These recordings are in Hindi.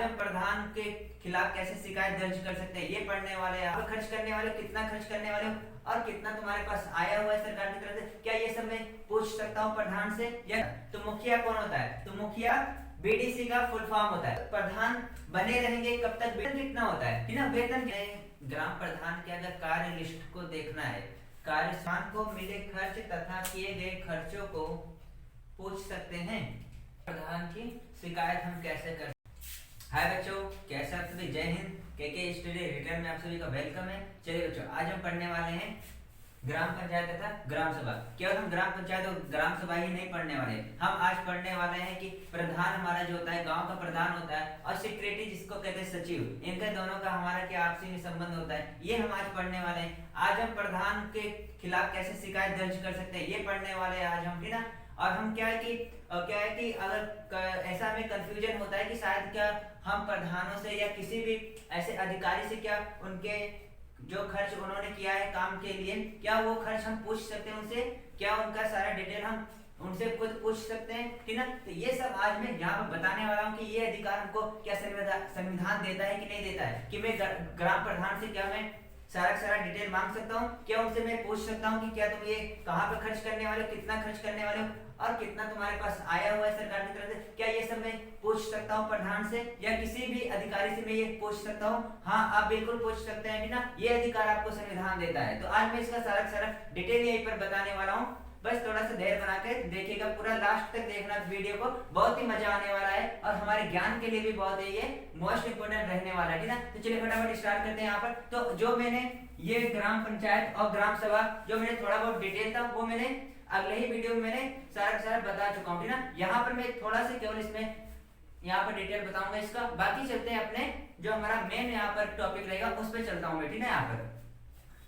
हम प्रधान के खिलाफ कैसे शिकायत दर्ज कर सकते हैं ये पढ़ने वाले हैं। आप खर्च करने वाले, कितना खर्च करने वाले हो और कितना तुम्हारे पास आया हुआ है सरकार की तरफ से, क्या ये सब मैं पूछ सकता हूँ प्रधान से? या तो मुखिया कौन होता है? तो मुखिया बीडीसी का फुल फॉर्म होता है। प्रधान बने रहेंगे कब तक? वेतन कितना होता है ना, वेतन। ग्राम प्रधान के अगर कार्य लिस्ट को देखना है, कार्यस्थान को मिले खर्च तथा किए गए खर्चों को पूछ सकते हैं। प्रधान की शिकायत हम कैसे कर? हाय बच्चों, कैसे आप सभी? जय हिंद। के स्टडी रिटर्न में आप सभी का वेलकम है। चलिए बच्चों, आज हम पढ़ने वाले हैं ग्राम पंचायत तथा ग्राम सभा। केवल हम ग्राम पंचायत और ग्राम सभा ही नहीं पढ़ने वाले, हम आज पढ़ने वाले हैं कि प्रधान हमारा जो होता है, गांव का प्रधान होता है, और सेक्रेटरी जिसको कहते हैं सचिव, इनका दोनों का हमारा क्या आपसी में संबंध होता है, ये हम आज पढ़ने वाले हैं। आज हम प्रधान के खिलाफ कैसे शिकायत दर्ज कर सकते हैं ये पढ़ने वाले हैं आज हम, ठीक ना। और हम क्या है कि अगर ऐसा हमें कंफ्यूजन होता है कि शायद क्या हम प्रधानों से या किसी भी ऐसे अधिकारी से क्या उनके जो खर्च उन्होंने किया है काम के लिए, क्या वो खर्च हम पूछ सकते हैं उनसे? क्या उनका सारा डिटेल हम उनसे खुद पूछ सकते हैं, ठीक ना। तो ये सब आज मैं यहाँ पर बताने वाला हूँ कि ये अधिकार हमको क्या संविधान देता है कि नहीं देता है, कि मैं ग्राम प्रधान से क्या मैं सारा डिटेल मांग सकता हूँ, क्या उनसे मैं पूछ सकता हूँ कि क्या तुम ये कहाँ पे खर्च करने वाले हो, कितना खर्च करने वाले हो और कितना तुम्हारे पास आया हुआ है सरकार की तरफ से, क्या ये सब मैं पूछ सकता हूँ प्रधान से या किसी भी अधिकारी से मैं ये पूछ सकता हूँ? हाँ, आप बिल्कुल पूछ सकते हैं ना, ये अधिकार आपको संविधान देता है। तो आज मैं इसका सारा डिटेल यहीं पर बताने वाला हूँ। बस थोड़ा सा धैर्य बना के देखिएगा, पूरा लास्ट तक देखना वीडियो को, बहुत ही मजा आने वाला है और हमारे ज्ञान के लिए भी बहुत ही ये मोस्ट इंपोर्टेंट रहने वाला है, ठीक ना। तो चलिए फटाफट स्टार्ट करते हैं। यहाँ पर तो जो मैंने ये ग्राम पंचायत और ग्राम सभा जो मैंने थोड़ा बहुत डिटेल था वो मैंने अगले ही वीडियो में मैंने सारा बता चुका हूँ, ठीक ना। यहाँ पर मैं थोड़ा सा केवल इसमें यहाँ पर डिटेल बताऊंगा इसका, बाकी चलते हैं अपने जो हमारा मेन यहाँ पर टॉपिक रहेगा उस पर चलता हूँ मैं, ठीक है। यहाँ पर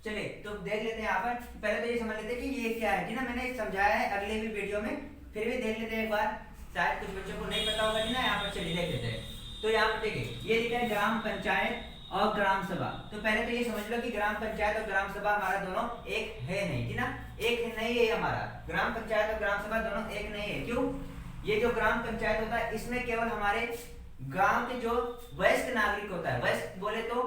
चलिए तो देख लेते हैं। यहाँ पर पहले तो ये समझ लेते हैं कि ये क्या है, ठीक ना। मैंने समझाया है अगले भी वीडियो में, फिर भी देख लेते हैं एक बार, शायद कुछ बच्चों को नहीं पता होगा, ठीक ना। यहाँ पर चलिए देख लेते हैं। तो यहाँ पर देखिए ये लिखा है ग्राम पंचायत और ग्राम सभा। तो पहले तो ये समझ लो कि ग्राम पंचायत और ग्राम सभा हमारा दोनों एक है नहीं, ठीक ना। एक नहीं है हमारा, ग्राम पंचायत और ग्राम सभा दोनों एक नहीं है। क्यों? ये जो ग्राम पंचायत होता है इसमें केवल हमारे गांव के जो वयस्क नागरिक होता है, वयस्क बोले तो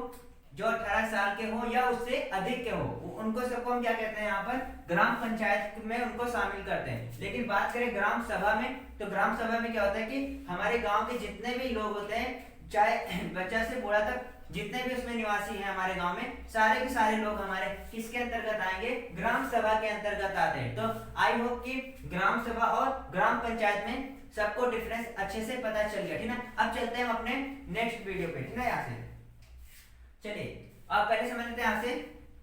जो 18 साल के हो या उससे अधिक के हो, उनको सबको हम क्या कहते हैं यहाँ पर ग्राम पंचायत में उनको शामिल करते हैं। लेकिन बात करें ग्राम सभा में, तो ग्राम सभा में क्या होता है कि हमारे गांव के जितने भी लोग होते हैं, चाहे बच्चा से बूढ़ा तक जितने भी उसमें निवासी हैं हमारे गांव में, सारे के सारे लोग हमारे किसके अंतर्गत आएंगे? ग्राम सभा के अंतर्गत आते हैं। तो आई होप कि ग्राम सभा और ग्राम पंचायत में सबको डिफरेंस अच्छे से पता चल गया, ठीक ना। अब चलते हैं हम अपने नेक्स्ट वीडियो पे, ठीक है। यहाँ से चलिए अब पहले समझ लेते हैं यहाँ से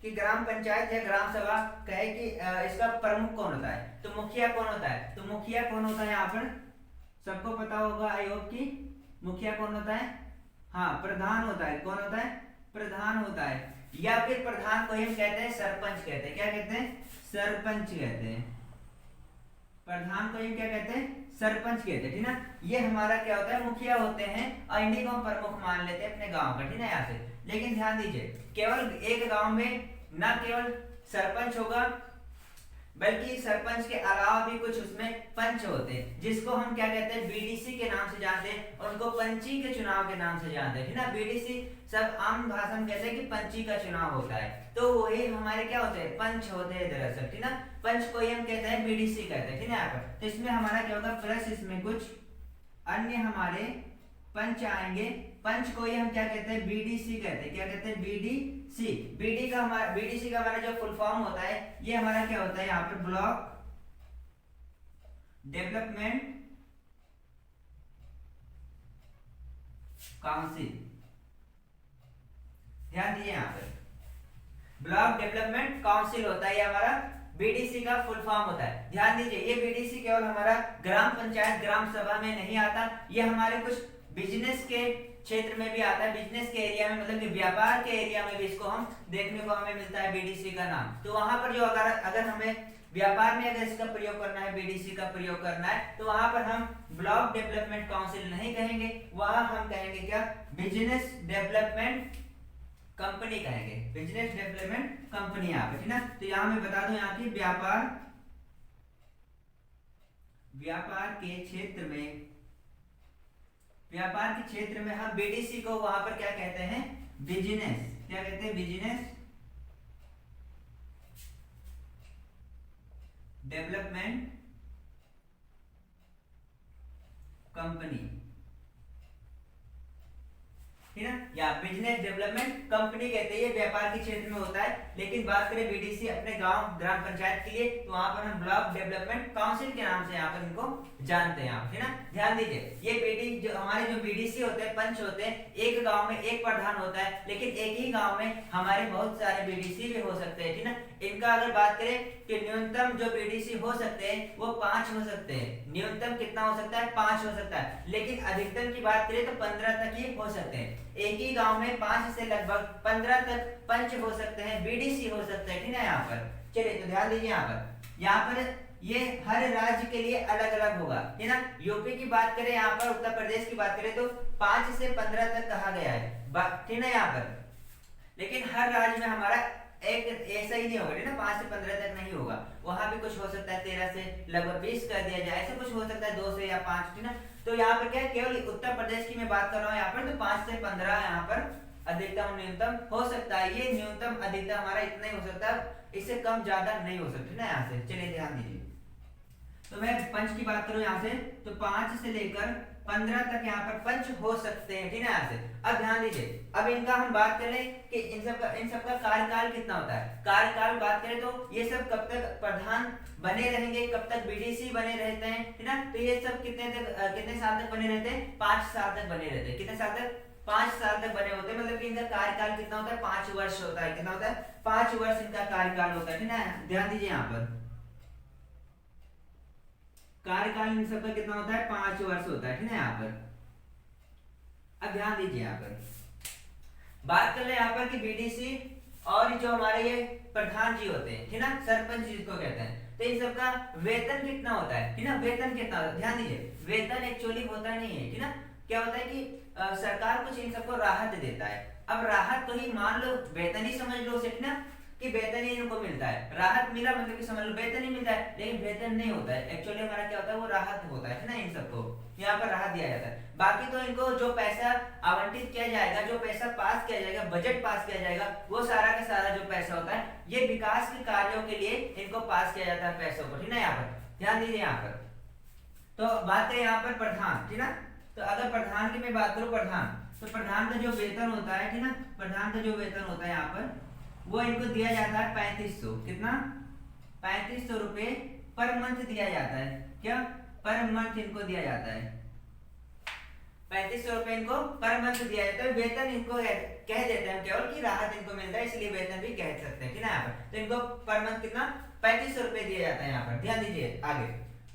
कि ग्राम पंचायत या ग्राम सभा कहे कि इसका प्रमुख कौन होता है, तो मुखिया कौन होता है? तो मुखिया कौन होता है यहाँ पर सबको पता होगा आई होप कि मुखिया कौन होता है? हाँ, प्रधान होता है। कौन होता है? प्रधान होता है, या फिर प्रधान को हम कहते हैं सरपंच कहते हैं। क्या कहते हैं? सरपंच कहते हैं। प्रधान को हम क्या कहते हैं? सरपंच कहते हैं, ठीक ना। ये हमारा क्या होता है? मुखिया होते हैं और इन्हीं को हम प्रमुख मान लेते हैं अपने गांव का, ठीक है। यहाँ से लेकिन ध्यान दीजिए, केवल एक गांव में न केवल सरपंच होगा बल्कि सरपंच के अलावा भी कुछ उसमें पंच होते हैं, जिसको हम क्या कहते हैं? बीडीसी के नाम से जानते हैं, और उनको पंची के चुनाव के नाम से जानते हैं, ठीक ना। बीडीसी सब आम भाषा में कहते हैं कि पंची का चुनाव होता है, तो वही हमारे क्या होते हैं? पंच होते हैं दरअसल, ठीक ना। पंच को ही हम कहते हैं बीडीसी कहते हैं, ठीक है। यहाँ पर तो इसमें हमारा क्या होगा? प्लस इसमें कुछ अन्य हमारे पंच आएंगे। पंच को ही हम क्या कहते हैं? बीडीसी कहते हैं। क्या कहते हैं? बीडीसी। बीडीसी का हमारा जो फुल फॉर्म होता है, ये हमारा क्या होता है? यहाँ पर ब्लॉक डेवलपमेंट काउंसिल। ध्यान दीजिए, यहाँ पर ब्लॉक डेवलपमेंट काउंसिल होता है, ये हमारा बीडीसी का फुल फॉर्म होता है। ध्यान दीजिए, ये बीडीसी केवल हमारा ग्राम पंचायत ग्राम सभा में नहीं आता, ये हमारे कुछ बिजनेस के क्षेत्र में भी आता है। बिजनेस के एरिया में, मतलब कि व्यापार के एरिया में भी इसको हम देखने को हमें मिलता है बीडीसी का नाम। तो वहां पर जो अगर हमें व्यापार में अगर इसका प्रयोग करना है, बीडीसी का प्रयोग करना है, तो वहां पर हम ब्लॉक डेवलपमेंट काउंसिल नहीं कहेंगे, वहां हम कहेंगे क्या? बिजनेस डेवलपमेंट कंपनी कहेंगे। बिजनेस डेवलपमेंट कंपनी यहाँ पे, ठीक ना। तो यहाँ मैं बता दूं यहाँ की व्यापार के क्षेत्र में व्यापार के क्षेत्र में हम बीडीसी को वहां पर क्या कहते हैं, बिजनेस, क्या कहते हैं, बिजनेस डेवलपमेंट कंपनी, ठीक है ना, या बिजनेस डेवलपमेंट कंपनी कहते हैं। ये व्यापार के क्षेत्र में होता है। लेकिन बात करें बीडीसी अपने गांव ग्राम पंचायत के लिए, तो वहां पर हम ब्लॉक डेवलपमेंट काउंसिल के नाम से यहाँ पर इनको जानते हैं आप, है ना। ध्यान दीजिए, ये बीडी जो हमारे जो बीडीसी होते हैं, पंच होते हैं, एक गांव में एक प्रधान होता है, लेकिन एक ही गांव में हमारे बहुत सारे बीडीसी भी हो सकते हैं, ठीक ना। इनका अगर बात करें कि न्यूनतम जो बीडीसी हो सकते हैं वो 5 हो सकते हैं। न्यूनतम कितना हो सकता है, 5 हो सकता है। लेकिन अधिकतम की बात करें तो 15 तक ही हो सकते हैं। एक ही गांव में 5 से लगभग 15 तक पंच हो सकते हैं, बीडीसी हो सकते हैं, ठीक है। यहाँ पर चलिए तो ध्यान दीजिए, यहाँ पर ये हर राज्य के लिए अलग अलग होगा, है ना। यूपी की बात करें, यहाँ पर उत्तर प्रदेश की बात करें तो 5 से 15 तक कहा गया है, ठीक है यहाँ पर। लेकिन हर राज्य में हमारा एक ऐसा ही नहीं होगा, ठीक है ना, 5 से 15 तक नहीं होगा। वहां भी कुछ हो सकता है 13 से लगभग 20 कर दिया जाए, ऐसा कुछ हो सकता है 2 से या 5, ठीक है ना। तो यहाँ पर क्या है, केवल उत्तर प्रदेश की मैं बात कर रहा हूँ यहाँ पर, तो 5 से 15 यहाँ पर अधिकतम न्यूनतम हो सकता है। ये न्यूनतम अधिकतम हमारा इतना ही हो सकता है, इससे कम ज्यादा नहीं हो सकता ना। यहाँ से चलिए ध्यान दीजिए, तो मैं पंच की बात करूं यहाँ से, तो 5 से लेकर 15 तक यहाँ पर पंच हो सकते हैं, ठीक है यहाँ से। अब ध्यान दीजिए, अब इनका हम बात करें कि इन सब का कार्यकाल कितना होता है। कार्यकाल बात करें तो ये सब कब तक प्रधान बने रहेंगे, कब तक बीडीसी बने रहते हैं, ठीक ना। तो ये सब कितने साल तक बने रहते हैं, 5 साल तक बने रहते हैं। कितने साल तक, 5 साल तक बने होते हैं। मतलब कि इनका कार्यकाल कितना होता है, 5 वर्ष होता है। कितना होता है, 5 वर्ष इनका कार्यकाल होता है, ठीक ना। ध्यान दीजिए, यहाँ पर कार्यकाल इन सबका कितना होता है, 5 वर्ष होता है, ठीक है यहाँ पर। अब ध्यान दीजिए, यहाँ पर बात कर ले यहाँ पर कि बीडीसी और जो हमारे ये प्रधान जी होते हैं, ठीक ना, सरपंच जिसको कहते हैं, तो इन सबका वेतन कितना होता है, ठीक ना। वेतन कितना होता है, ध्यान दीजिए, वेतन एक्चुअली होता नहीं है, ठीक ना। क्या होता है कि सरकार कुछ इन सबको राहत देता है। अब राहत तो ही मान लो, वेतन ही समझ लो उसे, ठीक ना, कि वेतन ही इनको मिलता है। राहत मिला मतलब कि समझ लो वेतन ही मिलता है, लेकिन वेतन नहीं होता है। एक्चुअली हमारा क्या होता है, वो राहत होता है ना। इन सबको यहाँ पर राहत दिया जाता है। बाकी तो इनको जो पैसा आवंटित किया जाएगा, जो पैसा पास किया जाएगा, बजट पास किया जाएगा, वो सारा का सारा जो पैसा होता है, ये विकास के कार्यों के लिए इनको पास किया जाता है पैसों को, ठीक ना। यहाँ पर ध्यान दीजिए, यहाँ पर तो बात है यहाँ पर प्रधान, ठीक ना। तो अगर प्रधान की मैं बात करूँ, प्रधान, तो प्रधान का जो वेतन होता है, ठीक ना, प्रधान का जो वेतन होता है यहाँ पर, वो इनको दिया जाता है 3500। कितना, 3500 रुपए पर मंथ दिया जाता है। क्या, पर मंथ इनको दिया जाता है, 3500 रुपए इनको पर मंथ दिया जाता है। वेतन इनको कह देते हैं केवल कि राहत इनको मिलता है, इसलिए वेतन भी कह सकते हैं, ठीक है यहाँ पर। तो इनको पर मंथ कितना, 3500 रुपए दिया जाता है यहाँ पर। ध्यान दीजिए आगे,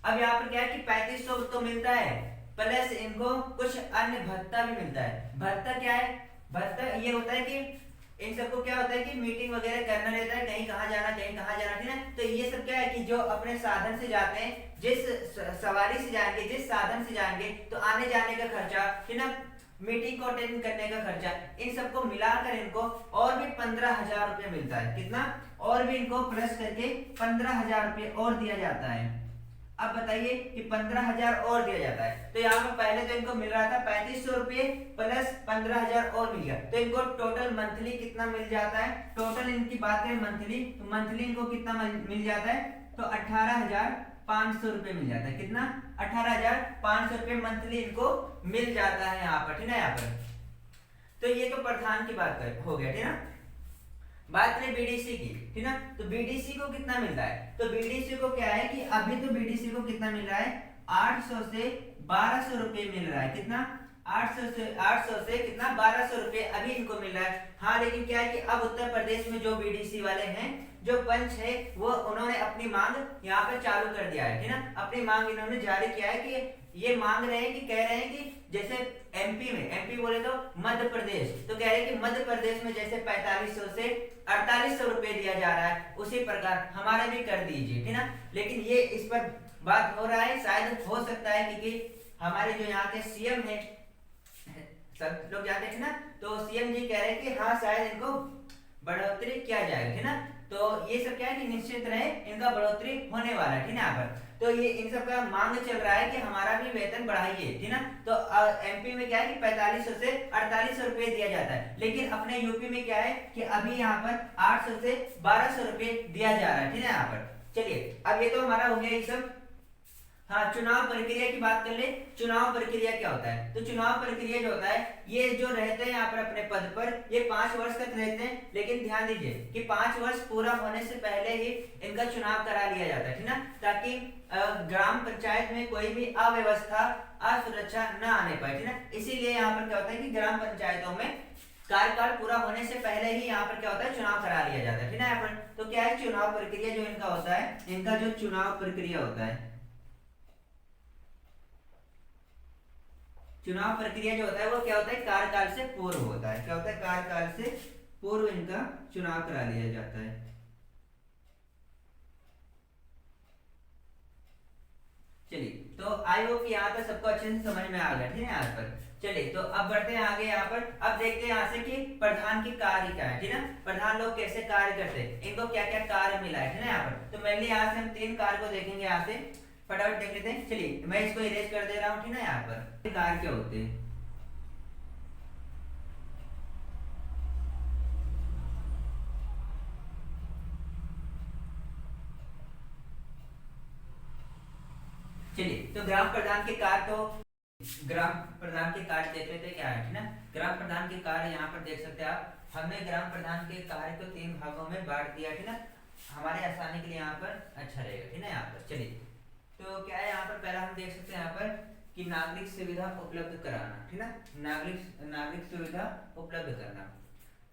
अब यहाँ पर क्या है कि 3500 तो मिलता है, प्लस इनको कुछ अन्य भत्ता भी मिलता है। भत्ता क्या है, भत्ता ये होता है कि इन सबको क्या होता है कि मीटिंग वगैरह करना रहता है, कहीं कहाँ जाना, कहीं कहाँ जाना, ठीक है। तो ये सब क्या है कि जो अपने साधन से जाते हैं, जिस सवारी से जाएंगे, जिस साधन से जाएंगे, तो आने जाने का खर्चा, ठीक है, मीटिंग को अटेंड करने का खर्चा, इन सबको मिलाकर इनको और भी 15,000 रुपये मिलता है। कितना, और भी इनको प्लस करके 15,000 रुपये और दिया जाता है। अब बताइए कि 15,000 और दिया जाता है, तो यहाँ पर पहले तो इनको मिल रहा था 3500 रुपये प्लस 15,000 और मिल गया, तो इनको टोटल मंथली कितना मिल जाता है। टोटल इनकी बात करें मंथली, तो मंथली इनको कितना मिल जाता है, तो 18,500 रुपये मिल जाता है। कितना, 18,500 रुपये मंथली इनको मिल जाता है यहाँ पर, ठीक है यहाँ पर। तो ये तो प्रधान की बात हो गया, ठीक है। बात करें बीडीसी की, ठीक ना, तो बीडीसी को कितना मिलता है, तो बीडीसी को क्या है कि अभी तो बीडीसी को कितना मिल रहा है, 800 से 1200 रुपये मिल रहा है। कितना, 800 से कितना, 1200 रुपये अभी इनको मिल रहा है। हाँ, लेकिन क्या है कि अब उत्तर प्रदेश में जो बीडीसी वाले हैं, जो पंच है, वो उन्होंने अपनी मांग यहाँ पे चालू कर दिया है, ठीक ना। अपनी मांग इन्होंने जारी किया है कि ये मांग रहे हैं कि कह रहे हैं कि जैसे एमपी में, एमपी बोले तो मध्य प्रदेश, तो कह रहे हैं कि मध्य प्रदेश में जैसे 4500 से 4800 रुपये दिया जा रहा है, उसी प्रकार हमारा भी कर दीजिए, ठीक ना। लेकिन ये इस पर बात हो रहा है, शायद हो सकता है क्योंकि हमारे जो यहाँ के सीएम है, सब लोग जानते हैं ना, तो सीएम जी कह रहे हैं कि हाँ शायद इनको बढ़ोतरी किया जाएगा, है ना। तो ये सब क्या है कि निश्चित रहे इनका बढ़ोतरी होने वाला है, ठीक है। यहाँ पर तो ये इन सब का मांग चल रहा है कि हमारा भी वेतन बढ़ाइए, ठीक ना। तो एमपी में क्या है कि 4500 से 4800 रुपए दिया जाता है, लेकिन अपने यूपी में क्या है कि अभी यहाँ पर 800 से 1200 रुपए दिया जा रहा है, ठीक है। यहाँ पर चलिए अब ये तो हमारा हो गया ये सब। हाँ, चुनाव प्रक्रिया की बात कर ले। चुनाव प्रक्रिया क्या होता है? तो चुनाव प्रक्रिया जो होता है, ये जो रहते हैं यहाँ पर अपने पद पर, ये 5 वर्ष तक रहते हैं, लेकिन ध्यान दीजिए कि 5 वर्ष पूरा होने से पहले ही इनका चुनाव करा लिया जाता है, ठीक ना, ताकि ग्राम पंचायत में कोई भी अव्यवस्था असुरक्षा न आने पाए, ठीक ना। इसीलिए यहाँ पर क्या होता है कि ग्राम पंचायतों में कार्यकाल पूरा होने से पहले ही यहाँ पर क्या होता है, चुनाव करा लिया जाता है, ठीक ना। यहाँ पर तो क्या है, चुनाव प्रक्रिया जो इनका होता है, इनका जो चुनाव प्रक्रिया होता है, चुनाव प्रक्रिया जो होता है वो क्या होता है, कार्यकाल से पूर्व होता है। क्या होता है, कार्यकाल से पूर्व इनका चुनाव करा लिया जाता है। चलिए तो आई होप यहाँ पर सबको अच्छे से समझ में आ गया, ठीक है। यहाँ पर चलिए तो अब बढ़ते हैं आगे। यहाँ पर अब देखते हैं यहाँ से कि प्रधान की कार्य क्या है, ठीक है। प्रधान लोग कैसे कार्य करते हैं, इनको क्या क्या कार्य मिला है, ठीक है। यहाँ पर तो मेनली यहाँ से हम 3 कार्य को देखेंगे। यहाँ से फटाफट देख लेते हैं। चलिए मैं इसको इरेज कर दे रहा हूँ, ठीक है। यहाँ पर कार्य क्या होते हैं, चलिए तो ग्राम प्रधान के कार्य, तो ग्राम प्रधान के कार्य देख लेते हैं क्या है, ठीक ना। ग्राम प्रधान के कार्य यहाँ पर देख सकते हैं आप। हमने ग्राम प्रधान के कार्य को 3 भागों में बांट दिया, ठीक ना, हमारे आसानी के लिए यहाँ पर अच्छा रहेगा, ठीक ना। यहाँ पर चलिए तो क्या है, यहाँ पर पहला हम देख सकते हैं यहाँ पर कि नागरिक सुविधा उपलब्ध कराना, ठीक ना, नागरिक सुविधा उपलब्ध करना।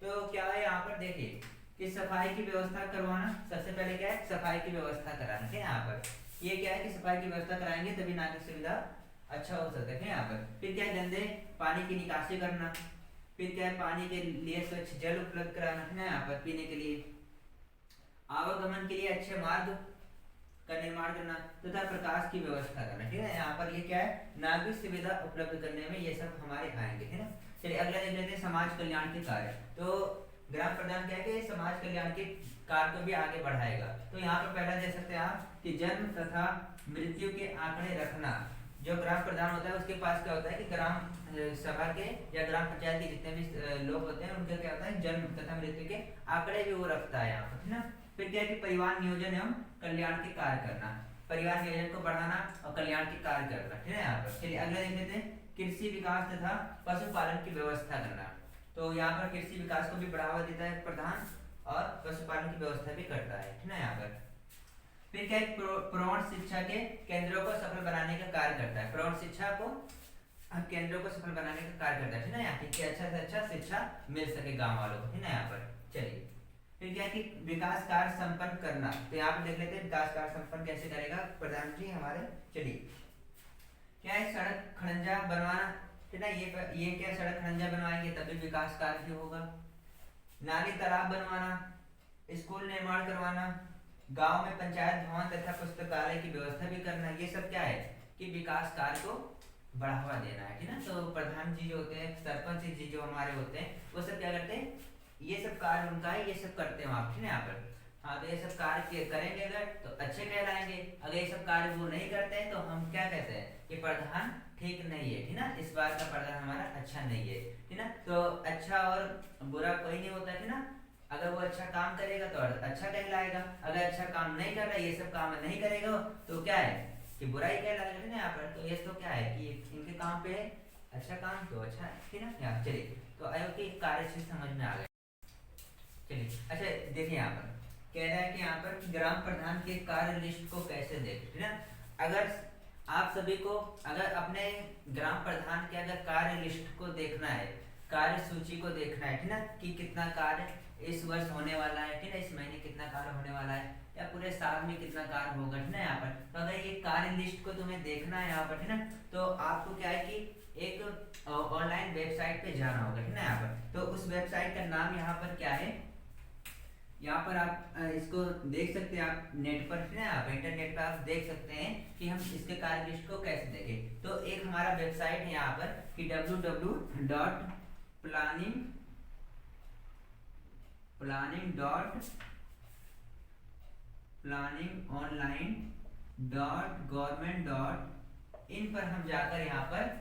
तो क्या है यहाँ पर देखिए कि सफाई की व्यवस्था करवाना। सबसे पहले क्या है, सफाई की व्यवस्था कराना, ठीक है। यहाँ पर ये क्या है कि सफाई की व्यवस्था कराएंगे तभी नागरिक सुविधा अच्छा हो सकता है यहाँ पर। फिर क्या है, गंदे पानी की निकासी करना। फिर क्या है, पानी के लिए स्वच्छ जल उपलब्ध कराना, है ना, यहाँ पर पीने के लिए। आवागमन के लिए अच्छे मार्ग का निर्माण करना तथा प्रकाश की व्यवस्था करना, ठीक है। यहाँ पर ये क्या है, नागरिक सुविधा उपलब्ध करने में ये सब हमारे आएंगे, है ना। चलिए अगला देख लेते हैं समाज कल्याण के कार्य। तो ग्राम प्रधान क्या है कि समाज कल्याण के कार्य को भी आगे बढ़ाएगा। तो यहाँ पर पहला देख सकते हैं आप कि जन्म तथा मृत्यु के आंकड़े रखना। जो ग्राम प्रधान होता है उसके पास क्या होता है कि ग्राम सभा के या ग्राम पंचायत के जितने भी लोग होते हैं उनका क्या होता है, जन्म तथा मृत्यु के आंकड़े भी वो रखता है यहाँ पर, है ना। फिर क्या है कि परिवार नियोजन एवं कल्याण के कार्य करना। परिवार नियोजन को बढ़ाना और कल्याण के कार्य करना, ठीक है। यहाँ पर चलिए अगला देख लेते हैं, कृषि विकास तथा पशुपालन की व्यवस्था करना। तो यहाँ पर कृषि विकास को भी बढ़ावा देता है प्रधान और पशुपालन की व्यवस्था भी करता है, ठीक है। यहाँ पर फिर क्या है, प्रौढ़ शिक्षा के केंद्रों को सफल बनाने का कार्य करता है। प्रौढ़ शिक्षा को केंद्रों को सफल बनाने का कार्य करता है, ठीक है। यहाँ की अच्छा से अच्छा शिक्षा मिल सके गाँव वालों को, ठीक है। यहाँ पर चलिए फिर क्या है कि विकास कार्य संपन्न करना। तो यहाँ पे देख लेते हैं विकास कार्य संपन्न कैसे करेगा प्रधानमंत्री हमारे। चलिए क्या है, सड़क खड़ंजा बनवाना, ठीक है। ये क्या, सड़क खड़ंजा बनवाएंगे तभी विकास कार्य भी होगा। नाली तालाब बनवाना, स्कूल निर्माण करवाना, गांव में पंचायत भवन तथा पुस्तकालय की व्यवस्था भी करना। ये सब क्या है कि विकास कार्य को बढ़ावा देना है, ठीक है। तो प्रधान जी जो होते हैं, सरपंच जी जो हमारे होते हैं, वो सब क्या करते हैं, ये सब कार्य उनका है, ये सब करते हैं आप, ठीक है। यहाँ पर हाँ, तो ये सब कार्य करेंगे अगर तो अच्छे कहलाएंगे। अगर ये सब कार्य वो नहीं करते हैं तो हम क्या कहते हैं कि प्रधान ठीक नहीं है, ठीक ना। इस बार का प्रधान हमारा अच्छा नहीं है, ठीक ना। तो अच्छा और बुरा कोई नहीं होता, ठीक ना। अगर वो अच्छा काम करेगा तो अच्छा कहलाएगा, अगर अच्छा काम नहीं कर रहा, ये सब काम नहीं करेगा तो क्या है कि बुरा ही कहलाएगा, ठीक है। यहाँ पर तो ये तो क्या है कि इनके काम पे अच्छा काम तो अच्छा है, ठीक ना। यहाँ चलिए तो आयोग के कार्य से समझ में आ गया। चलिए अच्छा देखिए, यहाँ पर कह रहा है कि यहाँ पर ग्राम प्रधान के कार्य लिस्ट को कैसे देखें, ठीक है। अगर आप सभी को अगर अपने ग्राम प्रधान के अगर कार्य लिस्ट को देखना है, कार्य सूची को देखना है, ठीक ना, कि कितना कार्य इस वर्ष होने वाला है, ठीक है, इस महीने कितना कार्य होने वाला है या पूरे साल में कितना कार्य होगा, ठीक है। यहाँ पर तो अगर ये कार्य लिस्ट को तुम्हें देखना है यहाँ पर, ठीक है, तो आपको क्या है कि एक ऑनलाइन वेबसाइट पे जाना होगा, ठीक है। यहाँ पर तो उस वेबसाइट का नाम यहाँ पर क्या है, यहाँ पर आप इसको देख सकते हैं, आप नेट पर, ठीक है, आप इंटरनेट पर आप देख सकते हैं कि हम इसके कार्य लिस्ट को कैसे देखें। तो एक हमारा वेबसाइट है यहाँ पर कि www.planning.gov planningonline.government.in पर हम जाकर यहाँ पर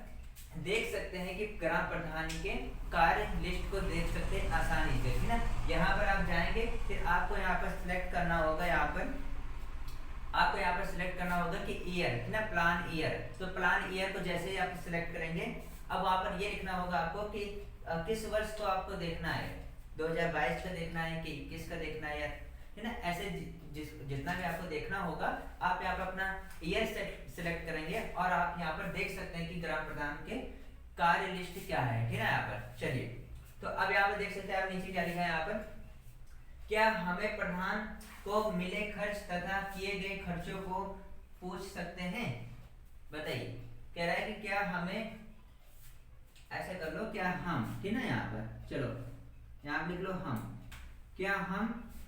देख सकते हैं कि ग्राम प्रधान के कार्य लिस्ट को देख सकते हैं आसानी से, ठीक ना। यहाँ पर आप जाएंगे, फिर आपको यहाँ पर सिलेक्ट करना होगा, आपको यहाँ पर सिलेक्ट करना होगा कि ईयर, ठीक ना, प्लान ईयर। तो प्लान ईयर को जैसे ही आप सिलेक्ट करेंगे, अब वहाँ पर ये लिखना होगा आपको कि किस वर्ष को आपको देखना है, 2022 का देखना है कि 21 का देखना है, है ना। ऐसे जितना भी आपको देखना होगा, आप यहाँ पर अपना ईयर सिलेक्ट करेंगे और आप यहाँ पर देख सकते हैं कि ग्राम प्रधान के कार्य लिस्ट क्या है, ठीक है। यहाँ पर चलिए, तो अब यहाँ पर देख सकते हैं आप नीचे क्या लिखा है यहाँ पर, क्या हमें प्रधान को मिले खर्च तथा किए गए खर्चों को पूछ सकते हैं। बताइए, कह रहा है कि क्या हमें, ऐसे कर लो, क्या हम, ठीक ना। यहाँ पर चलो, यहाँ लिख लो हम, क्या हम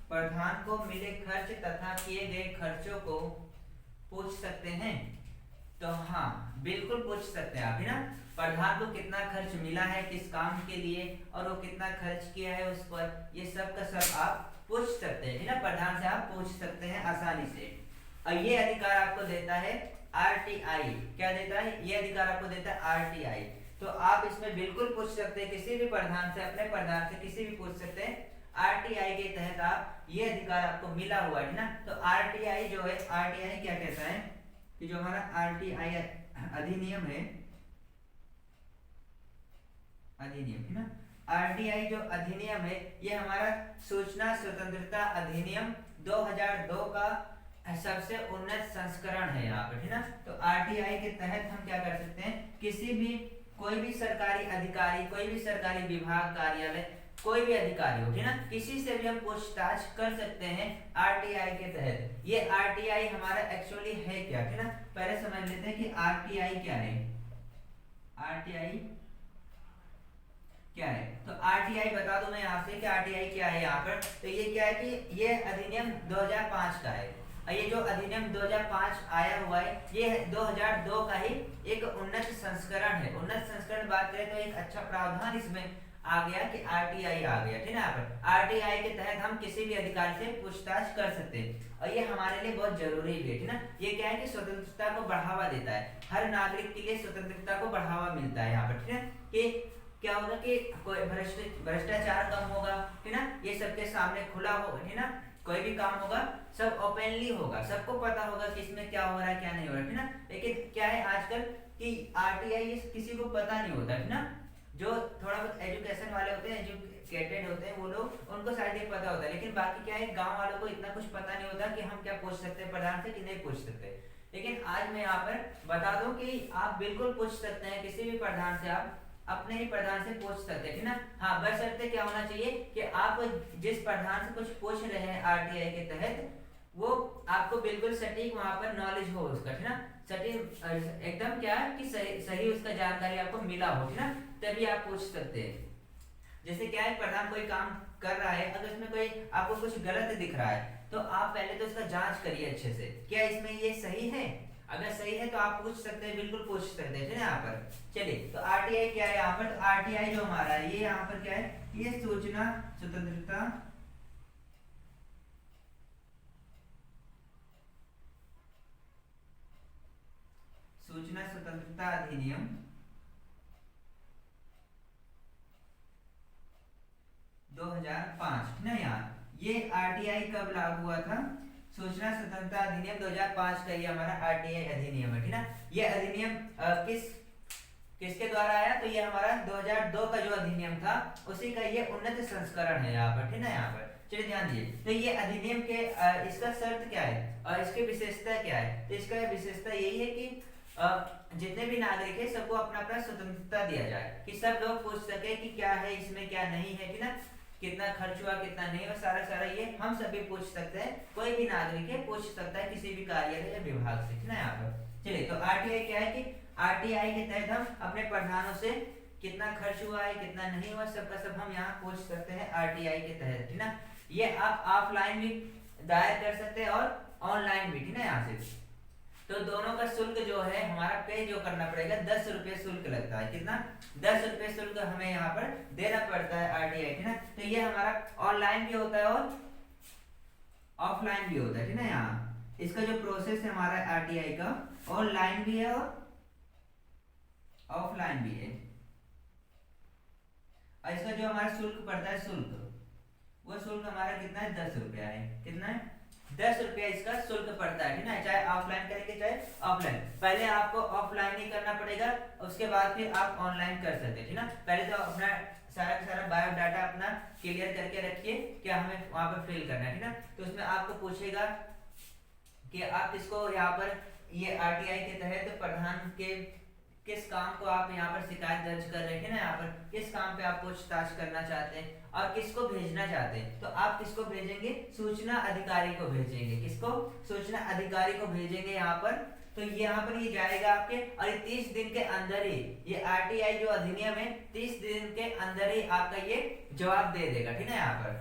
प्रधान को मिले खर्च तथा किए गए खर्चों को पूछ सकते हैं। तो हाँ, बिल्कुल पूछ सकते हैं आप, है ना। प्रधान को कितना खर्च मिला है किस काम के लिए और वो कितना खर्च किया है उस पर, ये सब का सब आप पूछ सकते हैं, है ना। प्रधान से आप पूछ सकते हैं आसानी से। और ये अधिकार आपको देता है आरटीआई। क्या देता है? ये अधिकार आपको देता है आरटीआई। तो आप इसमें बिल्कुल पूछ सकते हैं किसी भी प्रधान से, अपने प्रधान से किसी भी पूछ सकते हैं। आरटीआई के तहत आप ये अधिकार आपको मिला हुआ है ना। तो आरटीआई जो है, आरटीआई क्या कहता है कि जो हमारा आरटीआई अधिनियम है, अधिनियम, है ना। आरटीआई जो अधिनियम है, ये हमारा सूचना स्वतंत्रता अधिनियम 2002 का सबसे उन्नत संस्करण है यहाँ पर, है ना। तो आरटीआई के तहत हम क्या कर सकते हैं, किसी भी, कोई भी सरकारी अधिकारी, कोई भी सरकारी विभाग, कार्यालय, कोई भी अधिकारी हो, है ना, किसी से भी हम पूछताछ कर सकते हैं आरटीआई के तहत। ये आरटीआई हमारा एक्चुअली है क्या, है ना। पहले समझ लेते हैं कि आरटीआई क्या है। आरटीआई क्या है? तो आरटीआई बता दूं मैं यहाँ से कि आरटीआई क्या है यहाँ पर। तो ये क्या है कि ये अधिनियम 2005 का है। ये जो अधिनियम 2005 आया हुआ है, ये 2002 का ही एक उन्नत संस्करण है। उन्नत संस्करण बात करें तो एक अच्छा प्रावधान इसमें आ गया कि आरटीआई आ गया, ठीक है। यहाँ पर आरटीआई के तहत हम किसी भी अधिकारी से पूछताछ कर सकते हैं और ये हमारे लिए बहुत जरूरी भी है, ठीक ना। ये क्या है कि स्वतंत्रता को बढ़ावा देता है, हर नागरिक के लिए स्वतंत्रता को बढ़ावा मिलता है यहाँ पर, ठीक है। कि क्या होगा कि कोई भ्रष्टाचार कम होगा, ठीक ना। ये सबके सामने खुला होगा, ठीक ना। कोई भी काम होगा सब ओपनली होगा, सबको पता होगा कि इसमें क्या हो रहा है क्या नहीं हो रहा है, ठीक ना। लेकिन क्या है आजकल कि आरटीआई किसी को पता नहीं होता, ठीक ना। जो थोड़ा बहुत एजुकेशन वाले होते हैं, एजुकेटेड होते हैं, वो लोग, उनको शायद ये पता होता है। लेकिन बाकी क्या है, गांव वालों को इतना कुछ पता नहीं होता कि हम क्या पूछ सकते हैं प्रधान से कि नहीं पूछ सकते। लेकिन आज मैं यहाँ पर बता दूं कि आप बिल्कुल पूछ सकते हैं किसी भी प्रधान से, आप अपने ही प्रधान से पूछ सकते हैं, ठीक ना। हाँ, बशर्ते क्या होना चाहिए कि आप जिस प्रधान से कुछ पूछ रहे हैं आरटीआई के तहत, वो आपको बिल्कुल सटीक वहां पर नॉलेज हो उसका, ठीक ना। सटीक एकदम क्या है कि सही उसका जानकारी आपको मिला हो, ठीक ना, तभी आप पूछ सकते हैं। जैसे क्या है, प्रधान कोई काम कर रहा है, अगर उसमें कोई आपको कुछ गलत दिख रहा है, तो आप पहले तो उसका जांच करिए अच्छे से, क्या इसमें ये सही है। अगर सही है तो आप पूछ सकते हैं, बिल्कुल पूछ सकते हैं, ठीक है। यहाँ पर चलिए, तो आरटीआई क्या है यहाँ पर। तो आरटीआई जो हमारा है, ये यहाँ पर क्या है, ये सूचना स्वतंत्रता अधिनियम 2005 ना। यार ये आरटीआई कब लागू हुआ था? सूचना स्वतंत्रता अधिनियम 2005 का ये हमारा आरटीआई अधिनियम है, ठीक ना। ये अधिनियम किसके द्वारा आया? तो ये हमारा 2002 का जो अधिनियम था, उसी का ये उन्नत संस्करण है यहाँ पर, ठीक ना। यहाँ पर चलिए ध्यान दिए। तो ये अधिनियम के इसका शर्त क्या है और इसकी विशेषता क्या है? तो इसका विशेषता यही है कि जितने भी नागरिक है सबको अपना अपना स्वतंत्रता दिया जाए, कि सब लोग पूछ सके कि क्या है इसमें क्या नहीं है, ठीक ना। कितना खर्च हुआ कितना नहीं हुआ, सारा ये हम सभी पूछ सकते हैं। कोई भी नागरिक है पूछ सकता है किसी भी कार्यालय या विभाग से, ठीक ना। यहाँ पर चलिए, तो आरटीआई क्या है कि आरटीआई के तहत हम अपने प्रधानों से कितना खर्च हुआ है कितना नहीं हुआ, सबका सब हम यहाँ पूछ सकते हैं आरटीआई के तहत, ठीक ना। ये आप ऑफलाइन भी दायर कर सकते हैं और ऑनलाइन भी, ठीक ना। यहाँ से तो दोनों का शुल्क जो है हमारा पे जो करना पड़ेगा, 10 रुपए शुल्क लगता है। कितना? 10 रुपए शुल्क हमें यहाँ पर देना पड़ता है आरटीआई, ठीक ना। तो ये हमारा ऑनलाइन भी होता है और ऑफलाइन भी होता है, ठीक है। यहाँ इसका जो प्रोसेस है हमारा आरटीआई का, ऑनलाइन भी है और ऑफलाइन भी है। और इसका जो हमारा शुल्क पड़ता है, शुल्क, वो शुल्क हमारा कितना है, 10 रुपया है। कितना है, 10 रुपया इसका शुल्क पड़ता है, ठीक है। चाहे ऑफलाइन करेंगे चाहे ऑफलाइन, पहले आपको ऑफलाइन ही करना पड़ेगा, उसके बाद फिर आप ऑनलाइन कर सकते हैं, ठीक है। पहले तो अपना सारा का सारा बायोडाटा अपना क्लियर करके रखिए, क्या हमें वहां पर फिल करना है, ठीक है। तो उसमें आपको पूछेगा कि आप किसको यहाँ पर, ये आरटीआई के तहत प्रधान के किस काम को आप यहाँ पर शिकायत दर्ज कर रहे हैं ना, यहाँ पर किस काम पे आप पूछताछ करना चाहते हैं और किसको भेजना चाहते हैं। तो आप किसको भेजेंगे, सूचना अधिकारी को भेजेंगे। किसको, सूचना अधिकारी को भेजेंगे यहाँ पर। तो यहाँ पर ये जाएगा आपके, और 30 दिन के अंदर ही, ये आरटीआई जो अधिनियम है 30 दिन के अंदर ही आपका ये जवाब दे देगा, ठीक है। यहाँ पर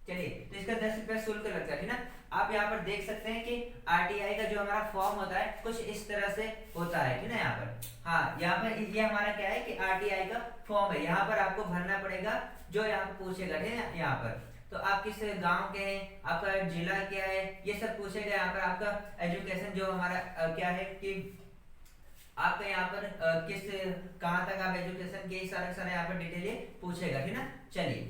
चलिए, तो इसका 10 रुपया शुल्क लगता है, ठीक है। आप यहाँ पर देख सकते हैं कि आरटीआई का जो हमारा फॉर्म होता है कुछ इस तरह से होता है, ठीक है। यहाँ पर हाँ, यहाँ पर ये हमारा क्या है कि आरटीआई का फॉर्म है, यहाँ पर आपको भरना पड़ेगा जो यहाँ पर पूछेगा, ठीक है। यहाँ पर तो आप किस गांव के हैं, आपका जिला क्या है, ये सब पूछेगा। यहाँ पर आपका एजुकेशन जो हमारा क्या है कि आपका यहाँ पर किस कहाँ तक आप एजुकेशन के सारा सारा यहाँ पर डिटेल पूछेगा, ठीक है। चलिए,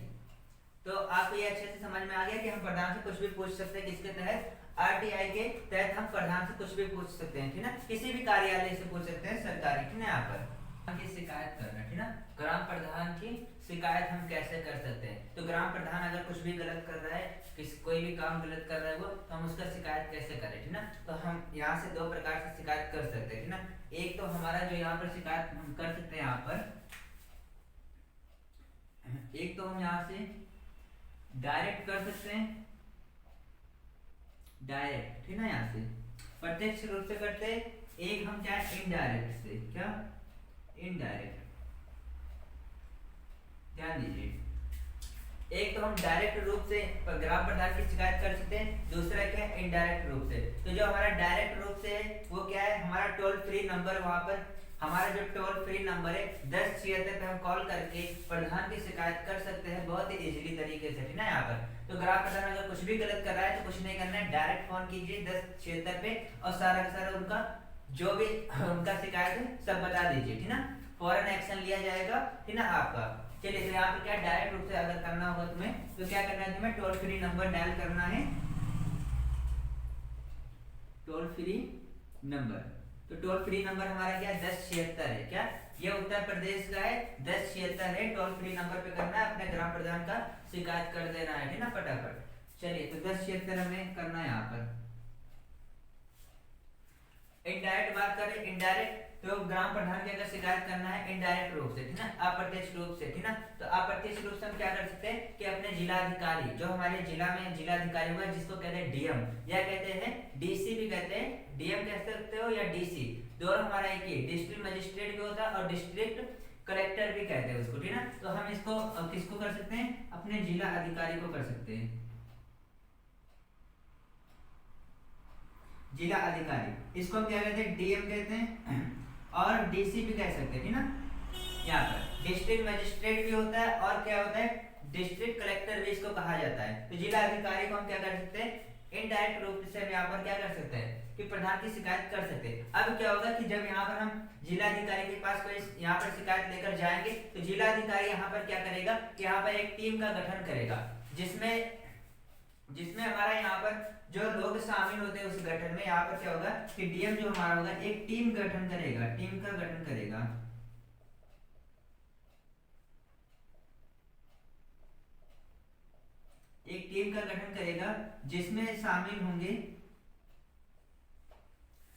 तो आपको ये अच्छे से समझ में आ गया कि हम प्रधान से कुछ भी पूछ सकते हैं, किसके तहत, आरटीआई के तहत हम प्रधान से कुछ भी पूछ सकते हैं, ठीक है। किसी भी कार्यालय से पूछ सकते हैं, सरकारी, ठीक है। यहाँ पर की शिकायत करना, ठीक है। ग्राम प्रधान की शिकायत हम कैसे कर सकते हैं, तो ग्राम प्रधान अगर कुछ भी गलत कर रहा है, कोई भी काम गलत कर रहा है वो, तो हम उसका शिकायत कैसे करें, ठीक है। तो हम यहाँ से 2 प्रकार से शिकायत कर सकते हैं, ठीक है। एक तो हमारा जो यहाँ पर शिकायत हम कर सकते हैं, यहाँ पर एक तो हम यहाँ से डायरेक्ट कर सकते हैं, डायरेक्ट, ठीक है। यहाँ से प्रत्यक्ष रूप से करते हैं, एक हम चाहे इनडायरेक्ट से, क्या, इनडायरेक्ट, ध्यान दीजिए। एक तो हम डायरेक्ट रूप से ग्राम प्रधान की शिकायत कर सकते हैं, दूसरा क्या है, इनडायरेक्ट रूप से। तो जो हमारा डायरेक्ट रूप से है वो क्या है, हमारा टोल फ्री नंबर, वहां पर हमारा जो टोल फ्री नंबर है 1076 पे हम कॉल करके प्रधान की शिकायत कर सकते हैं बहुत ही इजीली तरीके से, ठीक है। यहाँ पर तो ग्राम प्रधान अगर कुछ भी गलत कर रहा है तो कुछ नहीं करना है, डायरेक्ट फोन कीजिए 1076 पे और सारा का सारा उनका जो भी उनका शिकायत है सब बता दीजिए, ठीक है। फौरन एक्शन लिया जाएगा, ठीक है आपका। चलिए, तो यहाँ पे क्या डायरेक्ट रूप से अगर करना होगा तुम्हें, तो क्या करना है, तुम्हें टोल फ्री नंबर डायल करना है, टोल फ्री नंबर। तो टोल फ्री नंबर हमारा क्या, 1076 है, क्या, ये उत्तर प्रदेश का है, 1076 है, टोल फ्री नंबर पे करना है, अपने ग्राम प्रधान का शिकायत कर देना है, ठीक है, फटाफट। चलिए, तो 1076 हमें करना है यहाँ पर। इनडायरेक्ट बात करें, इनडायरेक्ट, तो ग्राम प्रधान की अगर शिकायत करना है इनडायरेक्ट रूप से, ठीक है, अप्रत्यक्ष रूप से, ठीक है। तो अप्रत्यक्ष रूप से हम क्या कर सकते हैं कि अपने जिलाधिकारी, जो हमारे जिला में जिलाधिकारी हुआ, जिसको कहते हैं डीएम या कहते हैं डीसी भी कहते हैं, डीएम कह सकते हो या डीसी, दोनों हमारा एक ही, डिस्ट्रिक्ट मजिस्ट्रेट भी होता है और डिस्ट्रिक्ट कलेक्टर भी कहते हैं उसको, ठीक है। तो हम इसको किसको कर सकते हैं, अपने जिला अधिकारी को कर सकते हैं, जिला अधिकारी। इसको हम क्या कहते हैं, डीएम कहते हैं और डीसी भी कह सकते हैं, ठीक है। यहाँ पर डिस्ट्रिक्ट मजिस्ट्रेट भी होता है और क्या होता है, डिस्ट्रिक्ट कलेक्टर भी इसको कहा जाता है। तो जिला अधिकारी को हम क्या कर सकते हैं, इनडायरेक्ट रूप से हम यहाँ पर क्या कर सकते हैं कि प्रधान की शिकायत कर सकते हैं। अब क्या होगा कि जब यहाँ पर हम जिला अधिकारी के पास कोई यहाँ पर शिकायत लेकर जाएंगे, तो जिला अधिकारी यहाँ पर क्या करेगा कि यहाँ पर एक टीम का गठन करेगा, जिसमें हमारा यहाँ पर जो लोग शामिल होते हैं उस गठन में, यहाँ पर क्या होगा कि डीएम जो हमारा होगा एक टीम गठन करेगा, टीम का गठन करेगा, एक टीम का गठन करेगा जिसमें शामिल होंगे,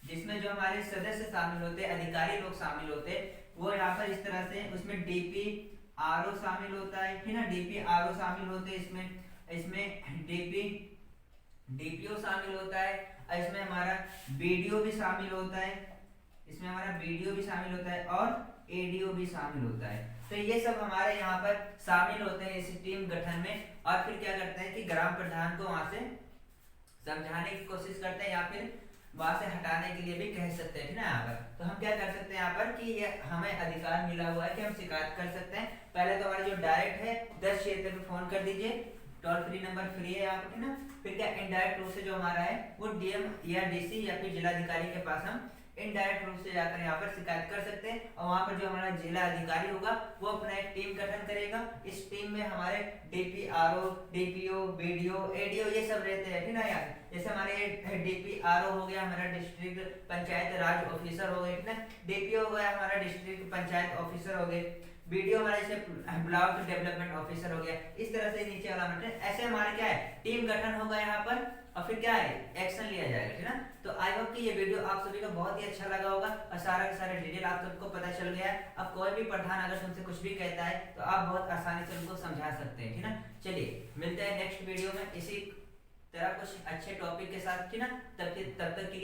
जिसमें जो हमारे सदस्य शामिल होते हैं, अधिकारी लोग शामिल होते हैं, वो यहाँ पर इस तरह से, उसमें डीपी आरओ शामिल होता है, ठीक है, डीपी आरओ शामिल होते हैं, इसमें डीपीओ शामिल होता है, इसमें हमारा बीडीओ भी शामिल होता है, इसमें हमारा बीडीओ भी शामिल होता है और एडीओ भी शामिल होता है। तो ये सब हमारे यहाँ पर शामिल होते हैं इस टीम गठन में, और फिर क्या करते हैं कि ग्राम प्रधान को वहां से समझाने की कोशिश करते हैं या फिर वहां से हटाने के लिए भी कह सकते हैं, ठीक है। यहाँ पर तो हम क्या कर सकते हैं यहाँ पर कि ये हमें अधिकार मिला हुआ है कि हम शिकायत कर सकते हैं। पहले तो हमारा जो डायरेक्ट है 1076 पे फोन कर दीजिए, टोल फ्री नंबर फ्री है यहाँ पर, ठीक ना। फिर क्या इनडायरेक्ट रूप से जो हमारा है वो डीएम या डीसी या फिर जिलाधिकारी के पास हम इनडायरेक्ट रूप से जाकर यहाँ पर शिकायत कर सकते हैं, और वहाँ पर जो हमारा जिला अधिकारी होगा वो अपना एक टीम गठन करेगा। इस टीम में हमारे डीपीआरओ, डीपीओ, बीडीओ, एडीओ ये सब रहते हैं, ठीक ना यार। जैसे हमारे डीपीआरओ हो गया हमारा डिस्ट्रिक्ट पंचायत राज ऑफिसर हो गए, ठीक ना। डीपीओ हो गया हमारा डिस्ट्रिक्ट पंचायत ऑफिसर हो गए। बीडीओ हमारा जैसे ब्लॉक डेवलपमेंट ऑफिसर हो गया। इस तरह से नीचे वाला मतलब ऐसे हमारे क्या है टीम गठन होगा यहाँ पर, और फिर क्या है एक्शन लिया जाएगा, ठीक ना। तो आई होप कि ये वीडियो आप सभी को बहुत ही अच्छा लगा होगा और सारा का सारा डिटेल आप सबको पता चल गया है। अब कोई भी प्रधान अगर तुमसे कुछ भी कहता है तो आप बहुत आसानी से उनको समझा सकते हैं, ठीक ना। चलिए मिलते हैं नेक्स्ट वीडियो में इसी तरह कुछ अच्छे टॉपिक के साथ, ठीक ना। तब तक के लिए